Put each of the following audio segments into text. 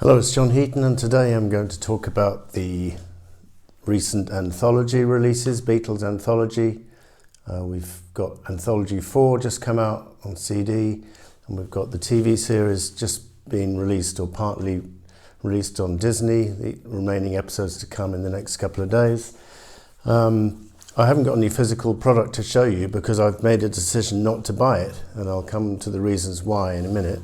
Hello, it's John Heaton, and today I'm going to talk about the recent anthology releases, Beatles Anthology. We've got Anthology 4 just come out on CD, and we've got the TV series just being released or partly released on Disney, the remaining episodes to come in the next couple of days. I haven't got any physical product to show you because I've made a decision not to buy it, and I'll come to the reasons why in a minute.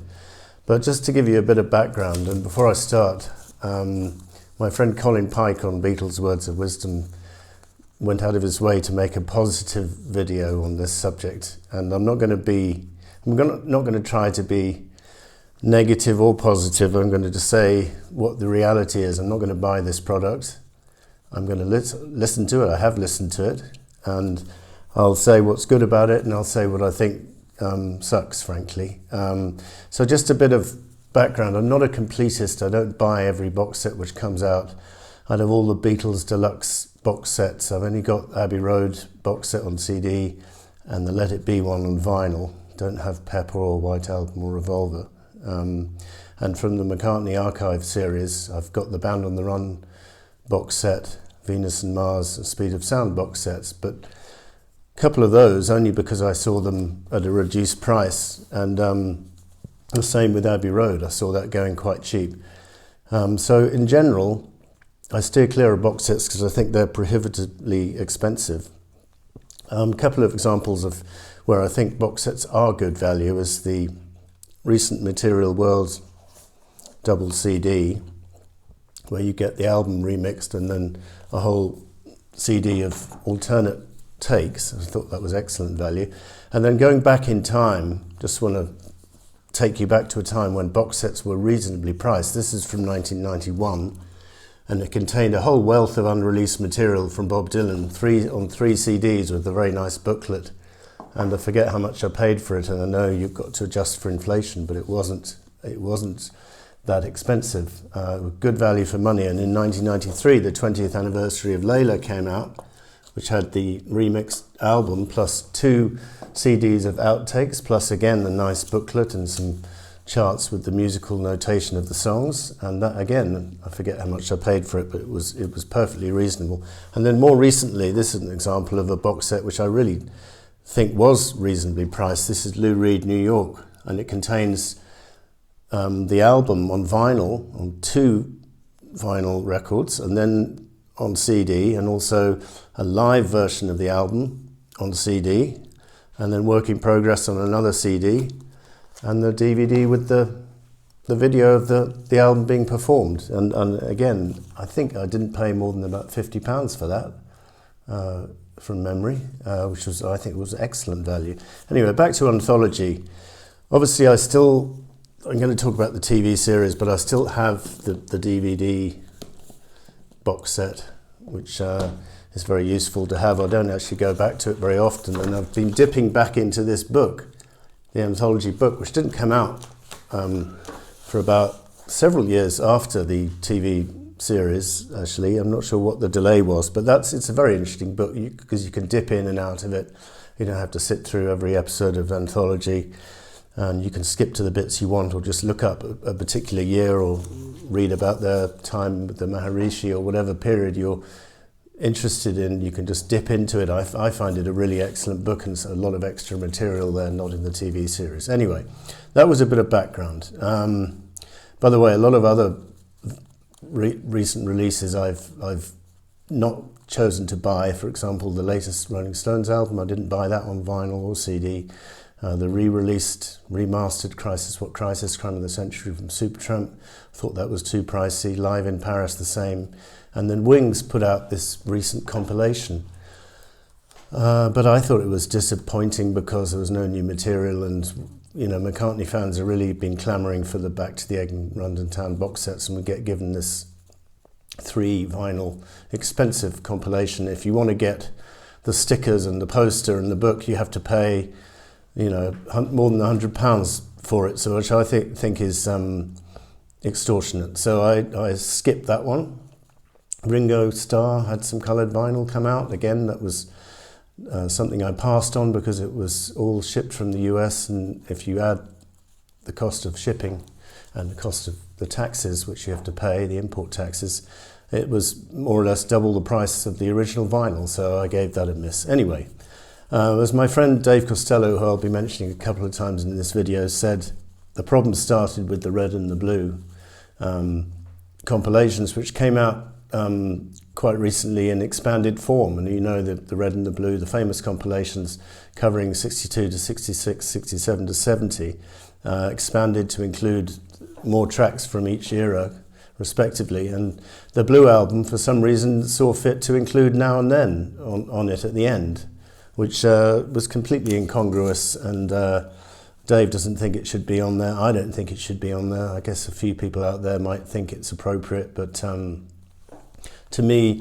But just to give you a bit of background, and before I start, my friend Colin Pike on Beatles Words of Wisdom went out of his way to make a positive video on this subject, and I'm not going to try to be negative or positive. I'm going to just say what the reality is. I'm not going to buy this product. I'm going to listen to it. I have listened to it, and I'll say what's good about it, and I'll say what I think sucks, frankly. So just a bit of background. I'm not a completist. I don't buy every box set which comes out. Out of all the Beatles deluxe box sets, I've only got Abbey Road box set on CD and the Let It Be one on vinyl. Don't have Pepper or White Album or Revolver. And from the McCartney Archive series, I've got the Band on the Run box set, Venus and Mars, and Speed of Sound box sets. But couple of those only because I saw them at a reduced price, and the same with Abbey Road. I saw that going quite cheap. So in general, I steer clear of box sets because I think they're prohibitively expensive. A couple of examples of where I think box sets are good value is the recent Material World double CD, where you get the album remixed and then a whole CD of alternate takes. I thought that was excellent value. And then going back in time, just want to take you back to a time when box sets were reasonably priced. This is from 1991, and it contained a whole wealth of unreleased material from Bob Dylan, on three CDs with a very nice booklet. And I forget how much I paid for it, and I know you've got to adjust for inflation, but it wasn't that expensive. Good value for money. And in 1993, the 20th anniversary of Layla came out, which had the remixed album plus 2 CDs of outtakes, plus again a nice booklet and some charts with the musical notation of the songs. And that, again, I forget how much I paid for it, but it was perfectly reasonable. And then more recently, this is an example of a box set which I really think was reasonably priced. This is Lou Reed, New York, and it contains the album on vinyl, on 2 vinyl records, and then on CD, and also a live version of the album on CD, and then work in progress on another CD, and the DVD with the video of the album being performed. And again, I think I didn't pay more than about £50 for that, from memory, which I think was excellent value. Anyway, back to Anthology. Obviously, I'm going to talk about the TV series, but I still have the DVD box set, which is very useful to have. I don't actually go back to it very often, and I've been dipping back into this book, the Anthology book, which didn't come out for about several years after the TV series, actually. I'm not sure what the delay was, but it's a very interesting book because you can dip in and out of it. You don't have to sit through every episode of Anthology, and you can skip to the bits you want, or just look up a particular year or read about their time with the Maharishi or whatever period you're interested in. You can just dip into it. I find it a really excellent book, and a lot of extra material there, not in the TV series. Anyway, that was a bit of background. By the way, a lot of other recent releases I've not chosen to buy. For example, the latest Rolling Stones album, I didn't buy that on vinyl or CD. The re-released, remastered Crisis What Crisis, Crime of the Century from Supertramp, thought that was too pricey. Live in Paris, the same. And then Wings put out this recent compilation. But I thought it was disappointing because there was no new material, and McCartney fans have really been clamouring for the Back to the Egg and London Town box sets, and we get given this 3 vinyl expensive compilation. If you want to get the stickers and the poster and the book, you have to pay more than £100 for it, so which I think is extortionate. So I skipped that one. Ringo Starr had some coloured vinyl come out. Again, that was something I passed on because it was all shipped from the US, and if you add the cost of shipping and the cost of the taxes which you have to pay, the import taxes, it was more or less double the price of the original vinyl, so I gave that a miss. Anyway, as my friend Dave Costello, who I'll be mentioning a couple of times in this video, said, the problem started with the red and the blue compilations, which came out quite recently in expanded form. And you know the red and the blue, the famous compilations covering 62 to 66, 67 to 70, expanded to include more tracks from each era, respectively. And the blue album, for some reason, saw fit to include Now and Then on it at the end, which was completely incongruous, and Dave doesn't think it should be on there. I don't think it should be on there. I guess a few people out there might think it's appropriate, but to me,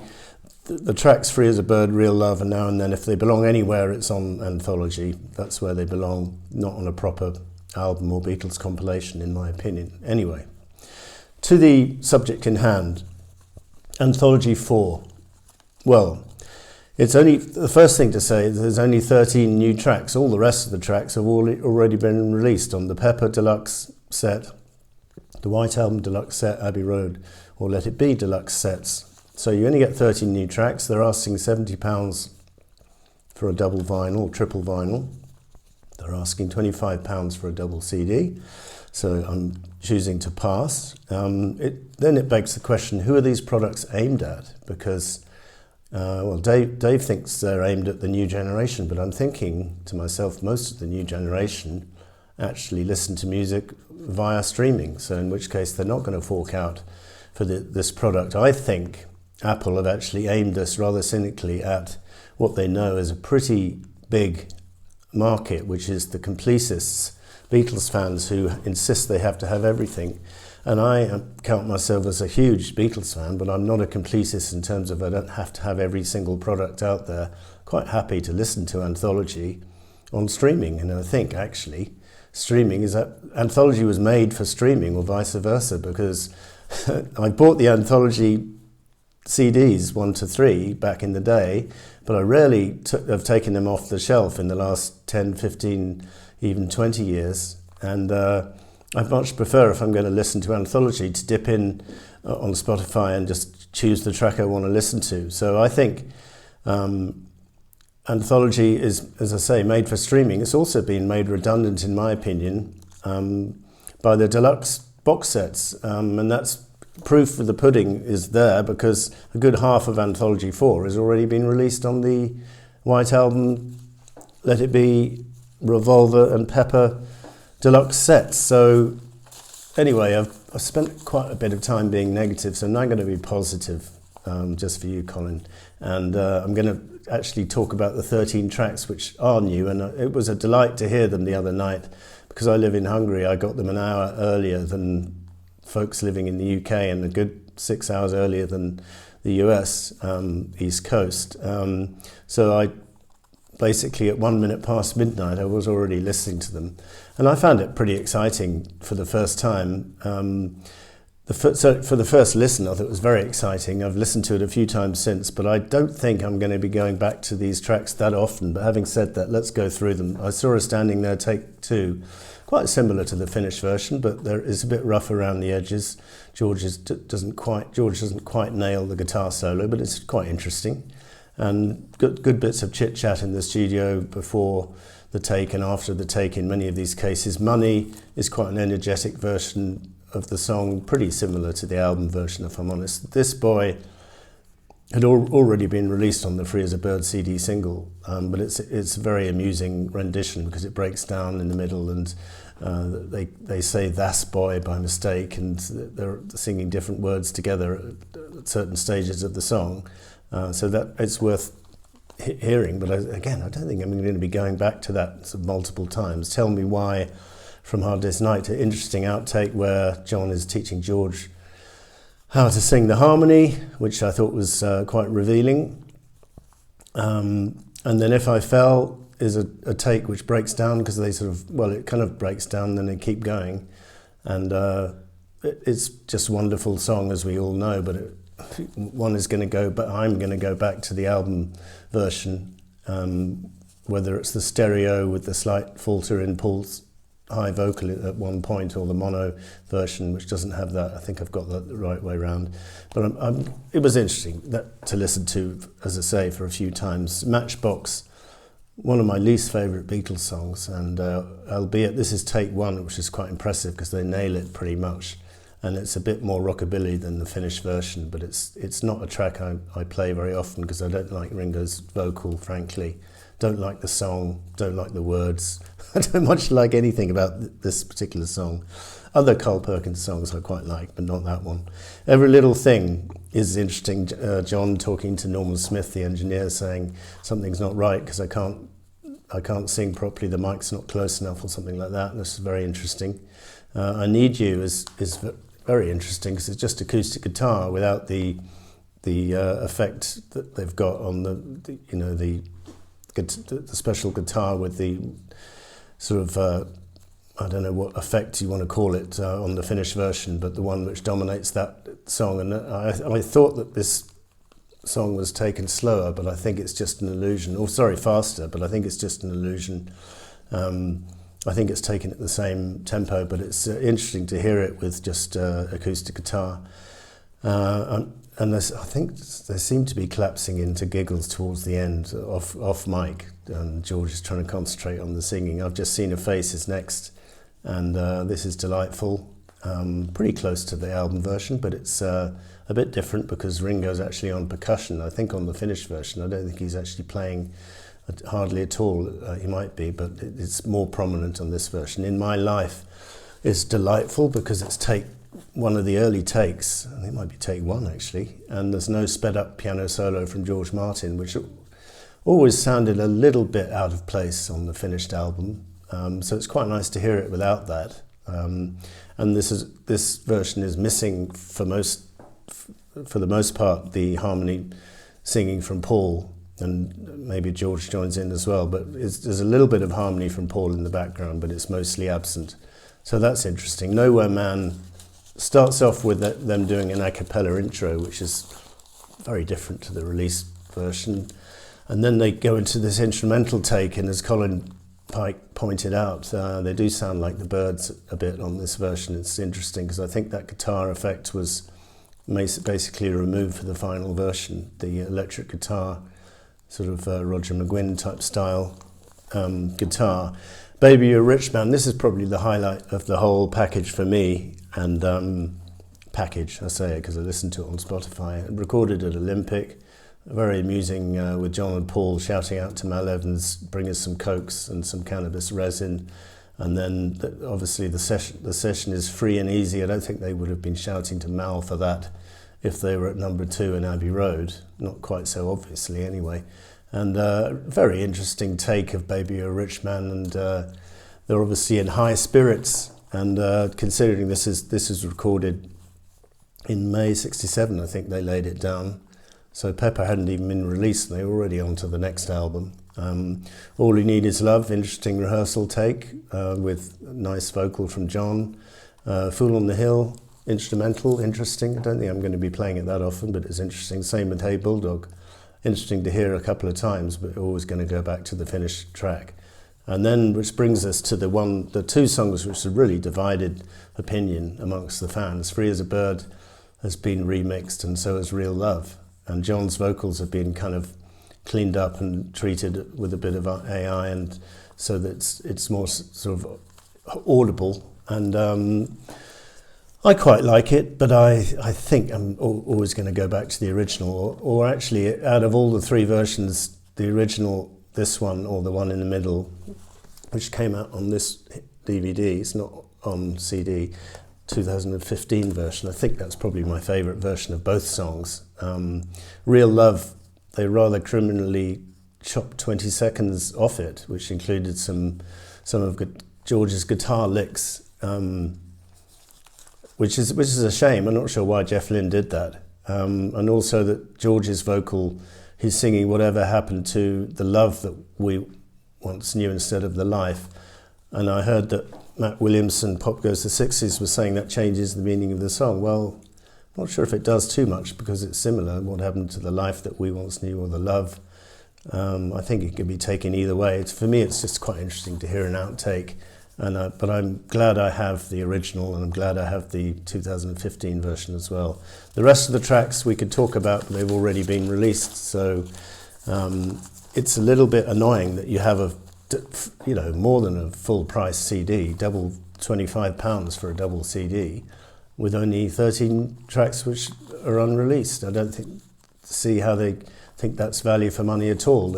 the tracks Free as a Bird, Real Love, and Now and Then, if they belong anywhere, it's on Anthology. That's where they belong, not on a proper album or Beatles compilation, in my opinion. Anyway, to the subject in hand, Anthology 4. Well, it's only, the first thing to say is there's only 13 new tracks. All the rest of the tracks have already been released on the Pepper Deluxe set, the White Album Deluxe set, Abbey Road, or Let It Be Deluxe sets. So you only get 13 new tracks. They're asking £70 for a double vinyl, triple vinyl. They're asking £25 for a double CD. So I'm choosing to pass. Then it begs the question, who are these products aimed at? Because well, Dave thinks they're aimed at the new generation, but I'm thinking to myself, most of the new generation actually listen to music via streaming, so in which case they're not going to fork out for this product. I think Apple have actually aimed this rather cynically at what they know is a pretty big market, which is the completists, Beatles fans who insist they have to have everything. And I count myself as a huge Beatles fan, but I'm not a completist in terms of I don't have to have every single product out there. Quite happy to listen to Anthology on streaming, and I think actually streaming is that Anthology was made for streaming or vice versa, because I bought the Anthology CDs 1 to 3 back in the day, but I rarely have taken them off the shelf in the last 10, 15, even 20 years. And I much prefer, if I'm going to listen to Anthology, to dip in on Spotify and just choose the track I want to listen to. So I think Anthology is, as I say, made for streaming. It's also been made redundant, in my opinion, by the deluxe box sets. And that's proof of the pudding is there, because a good half of Anthology 4 has already been released on the White Album, Let It Be, Revolver and Pepper deluxe sets. So anyway, I've spent quite a bit of time being negative, so now I'm going to be positive, just for you, Colin. And I'm going to actually talk about the 13 tracks which are new, and it was a delight to hear them the other night. Because I live in Hungary, I got them an hour earlier than folks living in the UK, and a good 6 hours earlier than the US, East Coast. So I basically, at 1 minute past midnight, I was already listening to them. And I found it pretty exciting for the first time. So for the first listen, I thought it was very exciting. I've listened to it a few times since, but I don't think I'm going to be going back to these tracks that often. But having said that, let's go through them. I saw her standing there, take 2, quite similar to the finished version, but there is a bit rough around the edges. George doesn't quite nail the guitar solo, but it's quite interesting. And good bits of chit-chat in the studio before the take and after the take in many of these cases. Money is quite an energetic version of the song, pretty similar to the album version, if I'm honest. This Boy had already been released on the Free as a Bird CD single, but it's a very amusing rendition because it breaks down in the middle, and they say "That's Boy" by mistake, and they're singing different words together at certain stages of the song. So that it's worth hearing, but again, I don't think I'm going to be going back to that sort of multiple times. Tell Me Why from Hard Day's Night, an interesting outtake where John is teaching George how to sing the harmony, which I thought was quite revealing. And then If I Fell is a take which breaks down because they sort of, well, it kind of breaks down, then they keep going. And it's just a wonderful song, as we all know, but one is going to go, but I'm going to go back to the album version, whether it's the stereo with the slight falter in Paul's high vocal at one point, or the mono version, which doesn't have that. I think I've got that the right way round. But it was interesting to listen to, as I say, for a few times. Matchbox, one of my least favourite Beatles songs, and albeit this is take one, which is quite impressive because they nail it pretty much. And it's a bit more rockabilly than the finished version, but it's not a track I play very often because I don't like Ringo's vocal, frankly. Don't like the song, don't like the words. I don't much like anything about this particular song. Other Carl Perkins songs I quite like, but not that one. Every Little Thing is interesting. John talking to Norman Smith, the engineer, saying something's not right because I can't sing properly, the mic's not close enough or something like that. This is very interesting. I Need You is very interesting because it's just acoustic guitar without the effect that they've got on the special guitar with the sort of I don't know what effect you want to call it on the finished version, but the one which dominates that song. And I thought that this song was taken slower, but I think it's just an illusion. Or sorry, faster, but I think it's just an illusion. I think it's taken at the same tempo, but it's interesting to hear it with just acoustic guitar. And I think they seem to be collapsing into giggles towards the end, off mic, and George is trying to concentrate on the singing. I've just seen a face is next, and this is delightful. Pretty close to the album version, but it's a bit different because Ringo's actually on percussion. I think on the finished version, I don't think he's actually playing hardly at all. He might be, but it's more prominent on this version. In My Life is delightful because it's one of the early takes. I think it might be take one actually, and there's no sped up piano solo from George Martin, which always sounded a little bit out of place on the finished album. So it's quite nice to hear it without that. And this version is missing for the most part the harmony singing from Paul, and maybe George joins in as well, but there's a little bit of harmony from Paul in the background, but it's mostly absent. So that's interesting. Nowhere Man starts off with them doing an a cappella intro, which is very different to the released version. And then they go into this instrumental take, and as Colin Pike pointed out, they do sound like the Byrds a bit on this version. It's interesting because I think that guitar effect was basically removed for the final version, the electric guitar, sort of Roger McGuinn type style guitar. Baby You're a Rich Man, this is probably the highlight of the whole package for me, and package, I say it because I listened to it on Spotify. Recorded at Olympic, very amusing with John and Paul shouting out to Mal Evans, bring us some cokes and some cannabis resin. And then obviously the session is free and easy. I don't think they would have been shouting to Mal for that if they were at number 2 in Abbey Road, not quite so obviously anyway. And very interesting take of Baby You're a Rich Man, and they're obviously in high spirits, and considering this is recorded in May '67, I think they laid it down. So Pepper hadn't even been released, and they were already on to the next album. All You Need Is Love, interesting rehearsal take with nice vocal from John. Fool on the Hill, instrumental, interesting. I don't think I'm going to be playing it that often, but it's interesting. Same with Hey Bulldog. Interesting to hear a couple of times, but always going to go back to the finished track. And then, which brings us to the two songs which have really divided opinion amongst the fans. Free as a Bird has been remixed, and so has Real Love. And John's vocals have been kind of cleaned up and treated with a bit of AI, and so that it's more sort of audible. And I quite like it, but I think I'm always going to go back to the original, or actually, out of all the three versions, the original, this one, or the one in the middle, which came out on this DVD, it's not on CD, 2015 version. I think that's probably my favourite version of both songs. Real Love, they rather criminally chopped 20 seconds off it, which included some of George's guitar licks, which is a shame. I'm not sure why Jeff Lynne did that. And also that George's vocal, he's singing whatever happened to the love that we once knew instead of the life. And I heard that Matt Williamson, Pop Goes the Sixties, was saying that changes the meaning of the song. Well, I'm not sure if it does too much because it's similar. What happened to the life that we once knew, or the love? I think it can be taken either way. For me, it's just quite interesting to hear an outtake. But I'm glad I have the original, and I'm glad I have the 2015 version as well. The rest of the tracks we could talk about, but they've already been released, so it's a little bit annoying that you have more than a full price CD, double £25 for a double CD, with only 13 tracks which are unreleased. I don't see how they think that's value for money at all.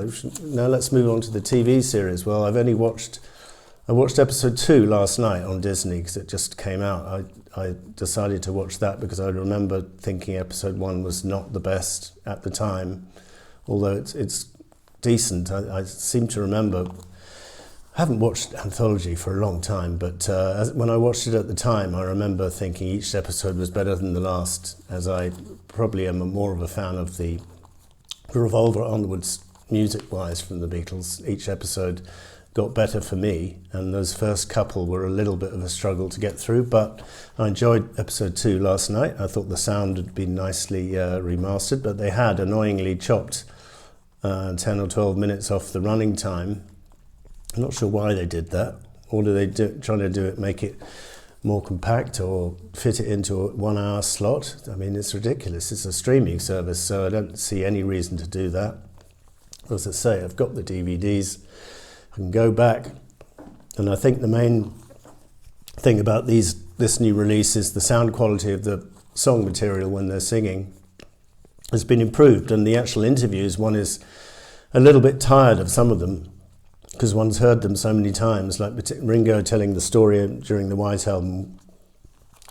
Now let's move on to the TV series. Well, I watched episode 2 last night on Disney because it just came out. I decided to watch that because I remember thinking episode 1 was not the best at the time, although it's decent. I seem to remember, I haven't watched Anthology for a long time, but when I watched it at the time, I remember thinking each episode was better than the last, as I probably am more of a fan of the Revolver onwards music-wise from the Beatles. Each episode got better for me, and those first couple were a little bit of a struggle to get through, but I enjoyed episode 2 last night. I thought the sound had been nicely remastered, but they had annoyingly chopped 10 or 12 minutes off the running time. I'm not sure why they did that, or do they trying to do it, make it more compact or fit it into a 1 hour slot? I mean, it's ridiculous. It's a streaming service, so I don't see any reason to do that. As I say, I've got the DVDs. I can go back, and I think the main thing about this new release is the sound quality of the song material when they're singing has been improved, and the actual interviews, one is a little bit tired of some of them because one's heard them so many times, like Ringo telling the story during the White Album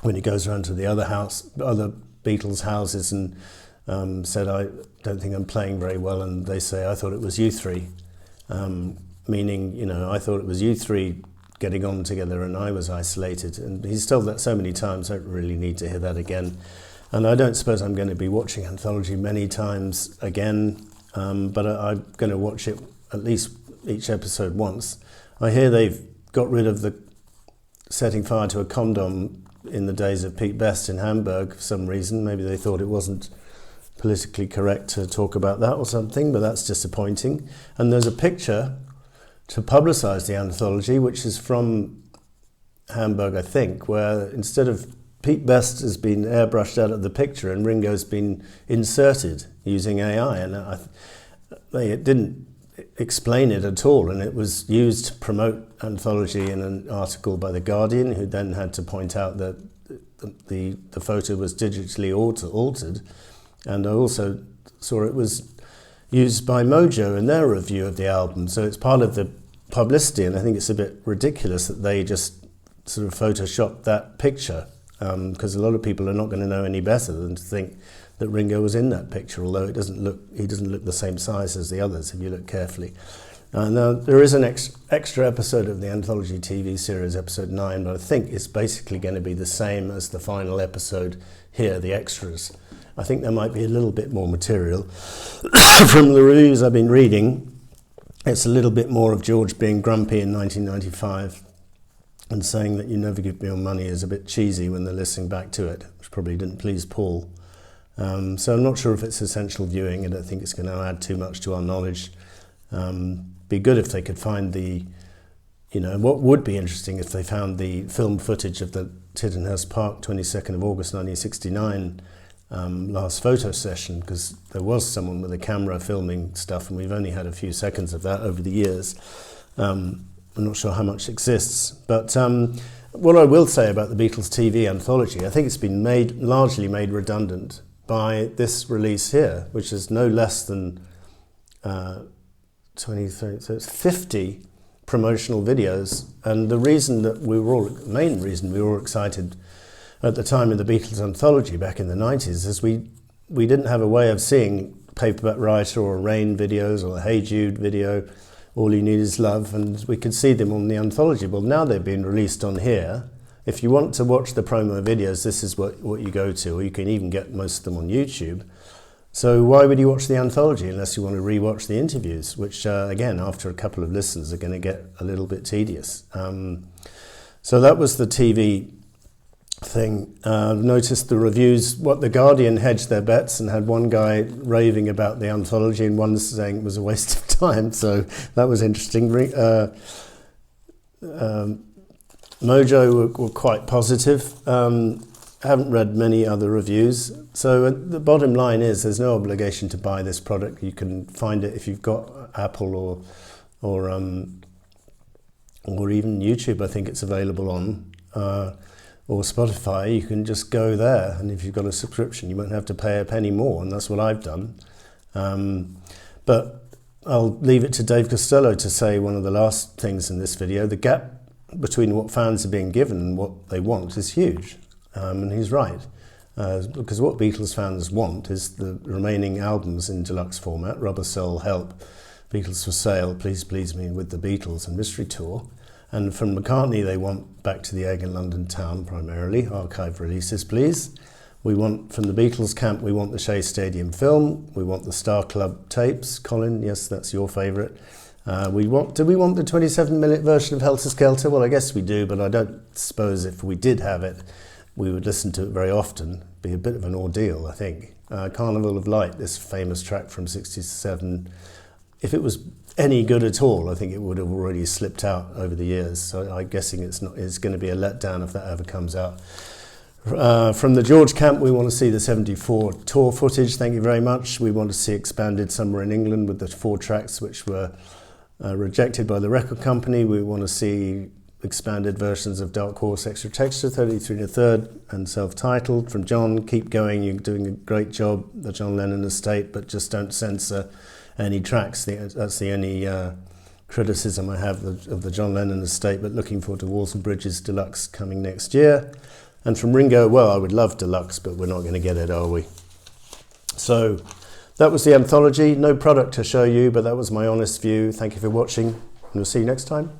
when he goes around to the other Beatles houses and said, I don't think I'm playing very well, and they say, I thought it was you three. Meaning, I thought it was you three getting on together and I was isolated. And he's told that so many times, I don't really need to hear that again. And I don't suppose I'm going to be watching Anthology many times again, but I'm going to watch it at least each episode once. I hear they've got rid of the setting fire to a condom in the days of Pete Best in Hamburg for some reason. Maybe they thought it wasn't politically correct to talk about that or something, but that's disappointing. And there's a picture to publicise the anthology, which is from Hamburg, I think, where instead of Pete Best has been airbrushed out of the picture and Ringo's been inserted using AI, and it didn't explain it at all, and it was used to promote Anthology in an article by The Guardian, who then had to point out that the photo was digitally altered, and I also saw it was used by Mojo in their review of the album, so it's part of the publicity, and I think it's a bit ridiculous that they just sort of photoshopped that picture, because a lot of people are not going to know any better than to think that Ringo was in that picture, although he doesn't look the same size as the others if you look carefully. Now, there is an extra episode of the Anthology TV series, episode 9, but I think it's basically going to be the same as the final episode here, the extras. I think there might be a little bit more material. From the reviews I've been reading, it's a little bit more of George being grumpy in 1995 and saying that You Never Give Me Your Money is a bit cheesy when they're listening back to it, which probably didn't please Paul. So I'm not sure if it's essential viewing. I don't think it's going to add too much to our knowledge. Be good if they could find what would be interesting if they found the film footage of the Tittenhurst Park 22nd of August 1969 last photo session, because there was someone with a camera filming stuff, and we've only had a few seconds of that over the years. I'm not sure how much exists, but what I will say about the Beatles TV anthology, I think it's been largely made redundant by this release here, which is no less than 20, 30, so it's 50 promotional videos. And the main reason we were all excited at the time of the Beatles Anthology back in the 90s is we didn't have a way of seeing Paperback Writer or Rain videos or a Hey Jude video, All You Need Is Love, and we could see them on the anthology. Well, now they've been released on here. If you want to watch the promo videos, this is what you go to, or you can even get most of them on YouTube. So why would you watch the anthology unless you want to re-watch the interviews, which, again, after a couple of listens are going to get a little bit tedious. So that was the TV thing. Noticed the reviews, what The Guardian hedged their bets and had one guy raving about the anthology and one saying it was a waste of time, so that was interesting. Mojo were quite positive. I haven't read many other reviews. So the bottom line is there's no obligation to buy this product. You can find it if you've got Apple or even YouTube. I think it's available on, or Spotify. You can just go there, and if you've got a subscription, you won't have to pay a penny more, and that's what I've done. But I'll leave it to Dave Costello to say one of the last things in this video. The gap between what fans are being given and what they want is huge, and he's right. Because what Beatles fans want is the remaining albums in deluxe format: Rubber Soul, Help, Beatles for Sale, Please Please Me with the Beatles, and Mystery Tour. And from McCartney they want Back to the Egg in London Town primarily, archive releases please. We want, from the Beatles camp, we want the Shea Stadium film, we want the Star Club tapes. Colin, yes, that's your favourite. Do we want the 27-minute version of Helter Skelter? Well, I guess we do, but I don't suppose if we did have it, we would listen to it very often. It'd be a bit of an ordeal, I think. Carnival of Light, this famous track from '67, if it was any good at all, I think it would have already slipped out over the years. So I'm guessing it's going to be a letdown if that ever comes out. From the George camp, we want to see the '74 tour footage. Thank you very much. We want to see expanded Somewhere in England with the 4 tracks which were rejected by the record company. We want to see expanded versions of Dark Horse, Extra Texture, 33 1/3, and self-titled. From John, keep going. You're doing a great job. The John Lennon estate, but just don't censor any tracks. That's the only criticism I have of the John Lennon estate. But looking forward to Walls and Bridges Deluxe coming next year. And from Ringo, well, I would love Deluxe, but we're not going to get it, are we? So that was the anthology. No product to show you, but that was my honest view. Thank you for watching, and we'll see you next time.